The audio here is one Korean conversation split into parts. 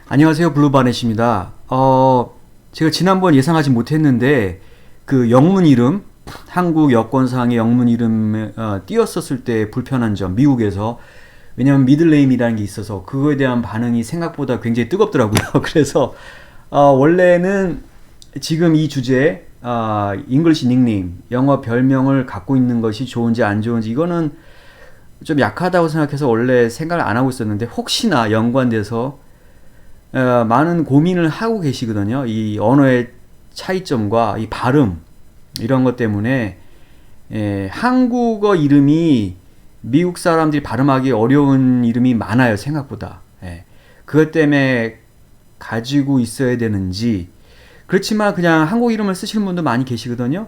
안녕하세요, 블루바넷입니다. 제가 지난번 예상하지 못했는데 그 영문 이름, 한국 여권상의 영문 이름 띄었었을 때 불편한 점, 미국에서. 왜냐면 미들네임이라는 게 있어서 그거에 대한 반응이 생각보다 굉장히 뜨겁더라고요. 그래서 원래는 지금 이 주제, 잉글리시 닉네임, 영어 별명을 갖고 있는 것이 좋은지 안 좋은지, 이거는 좀 약하다고 생각해서 원래 생각을 안 하고 있었는데, 혹시나 연관돼서 많은 고민을 하고 계시거든요. 이 언어의 차이점과 이 발음, 이런 것 때문에 한국어 이름이 미국 사람들이 발음하기 어려운 이름이 많아요, 생각보다. 그것 때문에 가지고 있어야 되는지. 그렇지만 그냥 한국 이름을 쓰시는 분도 많이 계시거든요.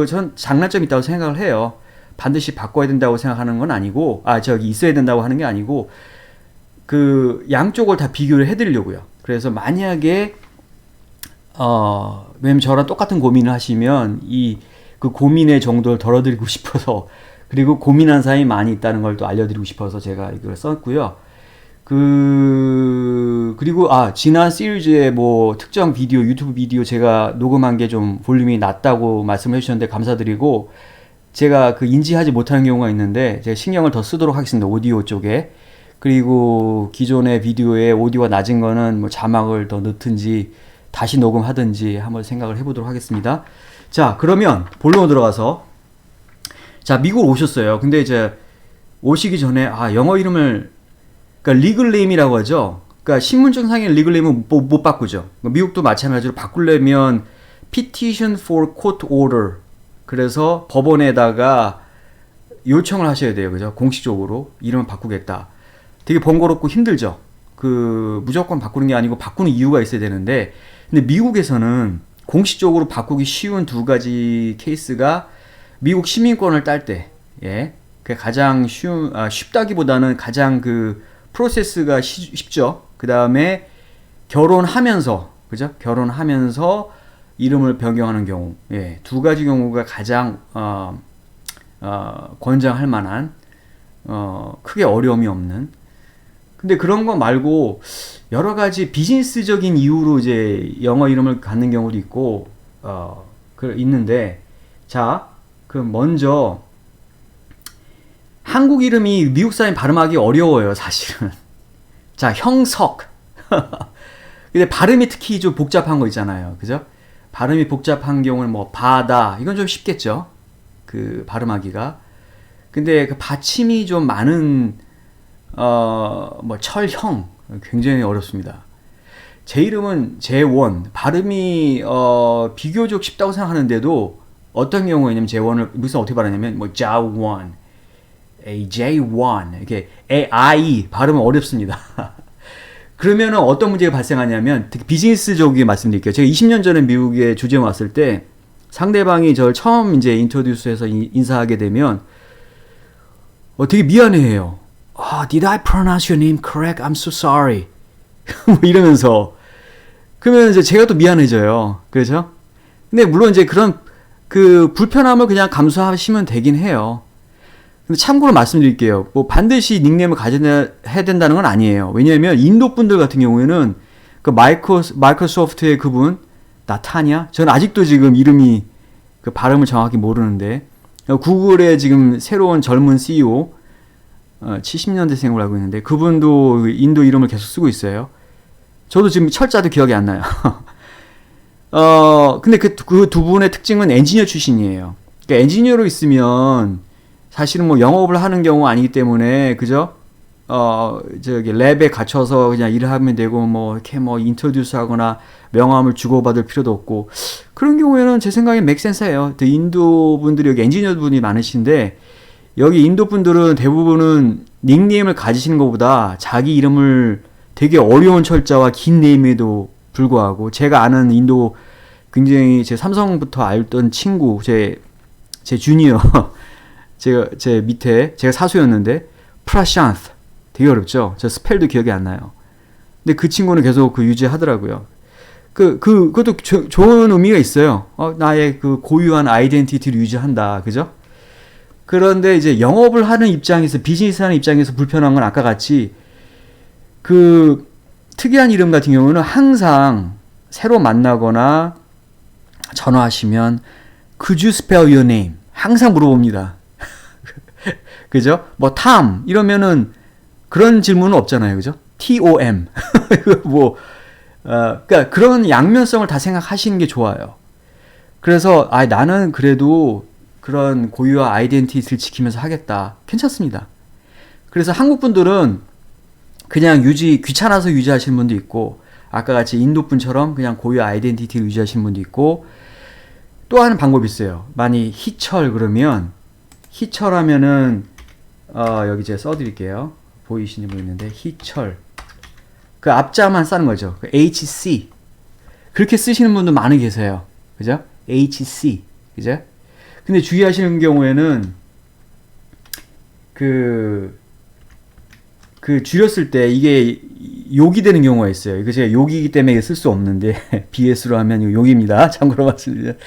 전 장단점이 있다고 생각을 해요. 반드시 바꿔야 된다고 생각하는 건 아니고, 있어야 된다고 하는 게 아니고, 그 양쪽을 다 비교를 해드리려고요. 그래서 만약에 왜냐면 저랑 똑같은 고민을 하시면 그 고민의 정도를 덜어드리고 싶어서, 그리고 고민한 사람이 많이 있다는 걸 또 알려드리고 싶어서 제가 이걸 썼고요. 그리고 지난 시리즈의 뭐 특정 비디오, 유튜브 비디오 제가 녹음한 게 좀 볼륨이 낮다고 말씀을 해주셨는데 감사드리고, 제가 인지하지 못하는 경우가 있는데 제가 신경을 더 쓰도록 하겠습니다, 오디오 쪽에. 그리고 기존의 비디오에 오디오가 낮은 거는 뭐 자막을 더 넣든지 다시 녹음하든지 한번 생각을 해보도록 하겠습니다. 자, 그러면 본론으로 들어가서, 자, 미국 오셨어요. 근데 이제 오시기 전에 영어 이름을, 그러니까 리글네임이라고 하죠. 그러니까 신분증상의 리글네임은 못 바꾸죠. 미국도 마찬가지로 바꾸려면 Petition for Court Order, 그래서 법원에다가 요청을 하셔야 돼요. 그죠? 공식적으로 이름을 바꾸겠다. 되게 번거롭고 힘들죠. 무조건 바꾸는 게 아니고 바꾸는 이유가 있어야 되는데, 근데 미국에서는 공식적으로 바꾸기 쉬운 두 가지 케이스가 미국 시민권을 딸 때, 그 가장 쉽다기보다는 가장 프로세스가 쉽죠. 그 다음에 결혼하면서, 그죠? 결혼하면서 이름을 변경하는 경우, 두 가지 경우가 가장 권장할 만한, 크게 어려움이 없는. 근데 그런 거 말고 여러 가지 비즈니스적인 이유로 이제 영어 이름을 갖는 경우도 있고, 있는데, 자, 먼저 한국 이름이 미국 사람이 발음하기 어려워요, 사실은. 자, 형석. 근데 발음이 특히 좀 복잡한 거 있잖아요, 그죠? 발음이 복잡한 경우는 뭐 바다, 이건 좀 쉽겠죠, 발음하기가. 근데 받침이 좀 많은 뭐 철형, 굉장히 어렵습니다. 제 이름은 재원, 발음이 비교적 쉽다고 생각하는데도 어떤 경우에냐면 재원을 무슨 어떻게 발음하냐면 뭐 자원, J1 이렇게 I 발음은 어렵습니다. 그러면은 어떤 문제가 발생하냐면, 특히 비즈니스적으로 말씀드릴게요. 제가 20년 전에 미국에 주재원 왔을 때 상대방이 저를 처음 이제 인트로듀스해서 인사하게 되면 되게 미안해해요. Did I pronounce your name correct? I'm so sorry. 뭐 이러면서. 그러면 이제 제가 또 미안해져요. 그렇죠? 근데 물론 이제 그런 불편함을 그냥 감수하시면 되긴 해요. 근데 참고로 말씀드릴게요. 뭐 반드시 닉네임을 가져야 된다는 건 아니에요. 왜냐하면 인도 분들 같은 경우에는 마이크로소프트의 그분 나타냐? 저는 아직도 지금 이름이 발음을 정확히 모르는데, 구글의 지금 새로운 젊은 CEO, 70년대생으로 알고 있는데 그분도 인도 이름을 계속 쓰고 있어요. 저도 지금 철자도 기억이 안 나요. 근데 그 두 분의 특징은 엔지니어 출신이에요. 그러니까 엔지니어로 있으면 사실은 뭐 영업을 하는 경우가 아니기 때문에, 그죠? 랩에 갇혀서 그냥 일을 하면 되고, 뭐 이렇게 뭐 인트로듀스 하거나 명함을 주고받을 필요도 없고, 그런 경우에는 제 생각엔 맥센스예요. 인도 분들이, 여기 엔지니어 분이 많으신데, 여기 인도 분들은 대부분은 닉네임을 가지시는 것보다 자기 이름을 되게 어려운 철자와 긴 네임에도 불구하고, 제가 아는 인도 굉장히 제 삼성부터 알던 친구, 제 주니어, 제 밑에, 제가 사수였는데, 프라샨트. 되게 어렵죠? 저 스펠도 기억이 안 나요. 근데 그 친구는 계속 유지하더라고요. 그것도 좋은 의미가 있어요. 나의 고유한 아이덴티티를 유지한다. 그죠? 그런데 이제 영업을 하는 입장에서, 비즈니스 하는 입장에서 불편한 건 아까 같이 특이한 이름 같은 경우는 항상 새로 만나거나 전화하시면 Could you spell your name? 항상 물어봅니다. 그죠? 뭐 Tom 이러면은 그런 질문은 없잖아요. 그죠? TOM. 뭐 그러니까 그런 양면성을 다 생각하시는 게 좋아요. 그래서 나는 그래도 그런 고유와 아이덴티티를 지키면서 하겠다. 괜찮습니다. 그래서 한국 분들은 그냥 귀찮아서 유지하시는 분도 있고, 아까 같이 인도 분처럼 그냥 고유 아이덴티티를 유지하시는 분도 있고, 또 하는 방법이 있어요. 만약 희철 그러면, 희철하면은, 여기 제가 써드릴게요. 보이시는 분 있는데, 희철. 그 앞자만 쓰는 거죠. 그 HC. 그렇게 쓰시는 분도 많이 계세요. 그죠? HC. 그죠? 근데 주의하시는 경우에는, 그 줄였을 때 이게 욕이 되는 경우가 있어요. 이거 제가 욕이기 때문에 쓸 수 없는데 BS로 하면 이거 욕입니다. 참고로 말씀드리면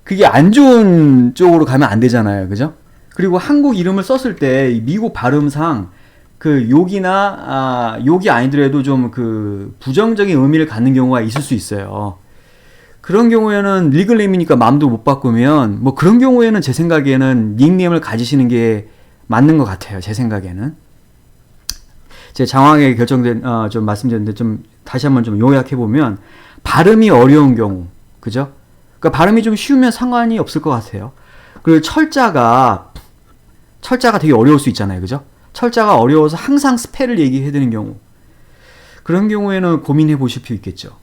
그게 안 좋은 쪽으로 가면 안 되잖아요. 그죠? 그리고 한국 이름을 썼을 때 미국 발음상 그 욕이나 욕이 아니더라도 좀 그 부정적인 의미를 갖는 경우가 있을 수 있어요. 그런 경우에는 리글네임이니까 마음도 못 바꾸면 뭐 그런 경우에는 제 생각에는 닉네임을 가지시는 게 맞는 것 같아요. 제 생각에는. 제 장황하게 결정된 좀 말씀드렸는데 좀 다시 한번 좀 요약해보면 발음이 어려운 경우, 그죠? 그러니까 발음이 좀 쉬우면 상관이 없을 것 같아요. 그리고 철자가 되게 어려울 수 있잖아요, 그죠? 철자가 어려워서 항상 스펠을 얘기해야 되는 경우, 그런 경우에는 고민해 보실 필요 있겠죠.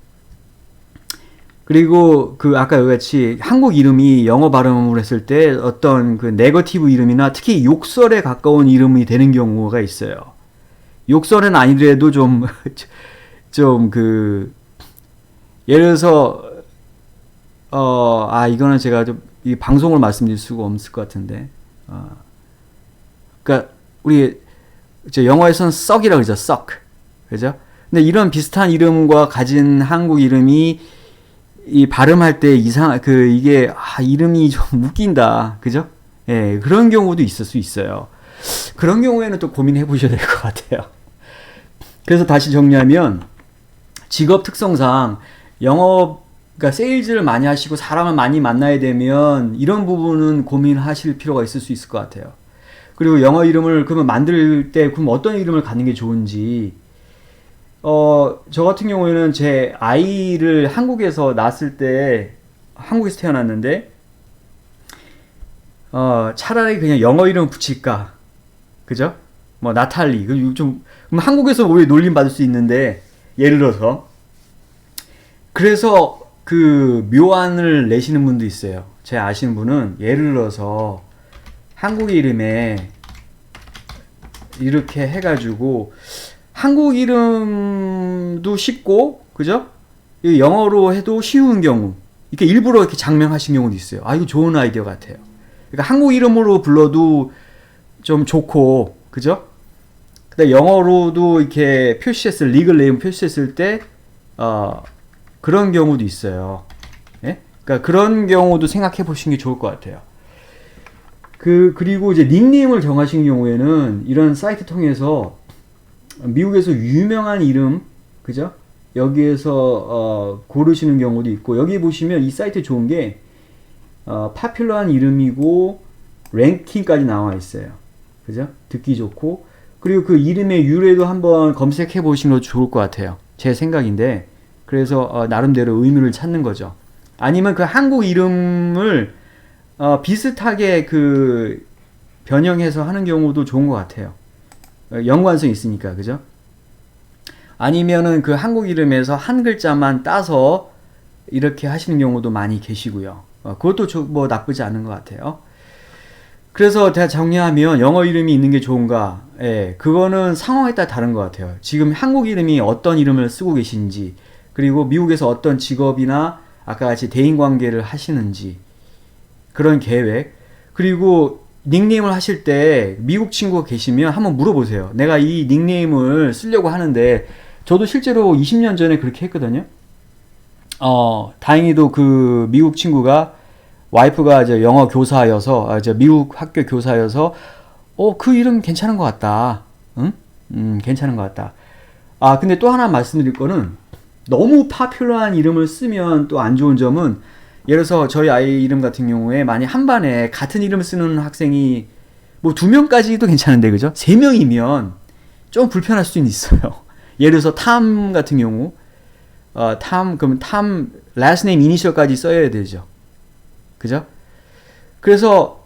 그리고 그 아까 여기같이 한국 이름이 영어 발음을 했을 때 어떤 그 네거티브 이름이나 특히 욕설에 가까운 이름이 되는 경우가 있어요. 욕설은 아니더라도 예를 들어서, 이거는 제가 이 방송을 말씀드릴 수가 없을 것 같은데, 그니까, 영어에서는 썩이라고 그러죠, 썩. 그죠? 근데 이런 비슷한 이름과 가진 한국 이름이, 이 발음할 때 이게, 이름이 좀 웃긴다. 그죠? 예, 그런 경우도 있을 수 있어요. 그런 경우에는 또 고민해 보셔야 될 것 같아요. 그래서 다시 정리하면 직업 특성상 그러니까 세일즈를 많이 하시고 사람을 많이 만나야 되면 이런 부분은 고민하실 필요가 있을 수 있을 것 같아요. 그리고 영어 이름을 그러면 만들 때 그럼 어떤 이름을 갖는 게 좋은지, 저 같은 경우에는 제 아이를 한국에서 낳았을 때 한국에서 태어났는데 차라리 그냥 영어 이름 붙일까, 그죠? 뭐 나탈리 그럼 한국에서 오히려 놀림 받을 수 있는데, 예를 들어서 그래서 그 묘안을 내시는 분도 있어요. 제가 아시는 분은 예를 들어서 한국 이름에 이렇게 해가지고 한국 이름도 쉽고, 그죠? 영어로 해도 쉬운 경우, 이렇게 일부러 이렇게 장명하신 경우도 있어요. 이거 좋은 아이디어 같아요. 그러니까 한국 이름으로 불러도 좀 좋고, 그죠? 근데 영어로도 이렇게 리글 네임 표시했을 때, 그런 경우도 있어요. 예? 그러니까 그런 경우도 생각해 보시는 게 좋을 것 같아요. 그리고 이제 닉네임을 정하신 경우에는 이런 사이트 통해서 미국에서 유명한 이름, 그죠? 여기에서, 고르시는 경우도 있고, 여기 보시면 이 사이트 좋은 게, 파퓰러한 이름이고, 랭킹까지 나와 있어요. 그죠? 듣기 좋고, 그리고 그 이름의 유래도 한번 검색해 보시는 것도 좋을 것 같아요. 제 생각인데, 그래서 나름대로 의미를 찾는 거죠. 아니면 그 한국 이름을 비슷하게 변형해서 하는 경우도 좋은 것 같아요. 연관성이 있으니까, 그죠? 아니면은 그 한국 이름에서 한 글자만 따서 이렇게 하시는 경우도 많이 계시고요. 그것도 뭐 나쁘지 않은 것 같아요. 그래서 제가 정리하면 영어 이름이 있는 게 좋은가? 예, 그거는 상황에 따라 다른 것 같아요. 지금 한국 이름이 어떤 이름을 쓰고 계신지, 그리고 미국에서 어떤 직업이나 아까 같이 대인관계를 하시는지, 그런 계획, 그리고 닉네임을 하실 때 미국 친구가 계시면 한번 물어보세요. 내가 이 닉네임을 쓰려고 하는데, 저도 실제로 20년 전에 그렇게 했거든요. 다행히도 그 미국 친구가, 와이프가 이제 영어 교사여서, 미국 학교 교사여서, 그 이름 괜찮은 것 같다. 응? 괜찮은 것 같다. 근데 또 하나 말씀드릴 거는 너무 파퓰러한 이름을 쓰면 또 안 좋은 점은 예를 들어서 저희 아이 이름 같은 경우에 만약 한 반에 같은 이름을 쓰는 학생이 뭐 2명까지도 괜찮은데 그죠? 3명이면 좀 불편할 수는 있어요. 예를 들어서 탐 같은 경우 그럼 탐 last name 이니셜까지 써야 되죠. 그죠? 그래서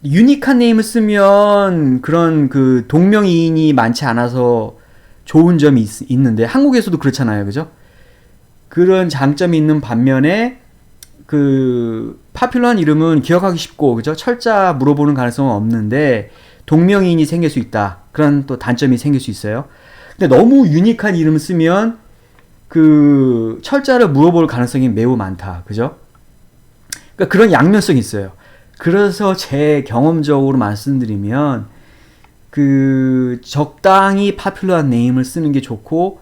유니크한 네임을 쓰면 그런 그 동명이인이 많지 않아서 좋은 점이 있는데 한국에서도 그렇잖아요. 그죠? 그런 장점이 있는 반면에 그 파퓰러한 이름은 기억하기 쉽고 그죠? 철자 물어보는 가능성은 없는데 동명이인이 생길 수 있다. 그런 또 단점이 생길 수 있어요. 근데 너무 유니크한 이름을 쓰면 그 철자를 물어볼 가능성이 매우 많다. 그죠? 그러니까 그런 양면성이 있어요. 그래서 제 경험적으로 말씀드리면 그 적당히 파퓰러한 네임을 쓰는 게 좋고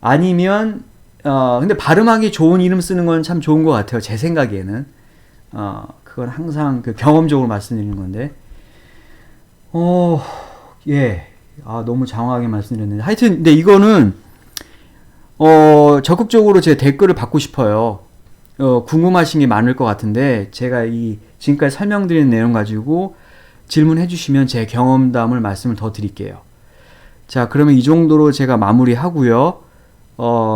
아니면 근데 발음하기 좋은 이름 쓰는 건 참 좋은 것 같아요. 제 생각에는 그건 항상 그 경험적으로 말씀드리는 건데 예. 너무 장황하게 말씀드렸는데 하여튼 근데 이거는 적극적으로 제 댓글을 받고 싶어요. 궁금하신 게 많을 것 같은데 제가 이 지금까지 설명드린 내용 가지고 질문해 주시면 제 경험담을 말씀을 더 드릴게요. 자, 그러면 이 정도로 제가 마무리하고요.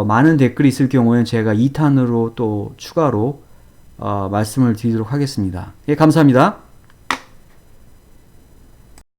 많은 댓글이 있을 경우에는 제가 2탄으로 또 추가로 말씀을 드리도록 하겠습니다. 예, 감사합니다.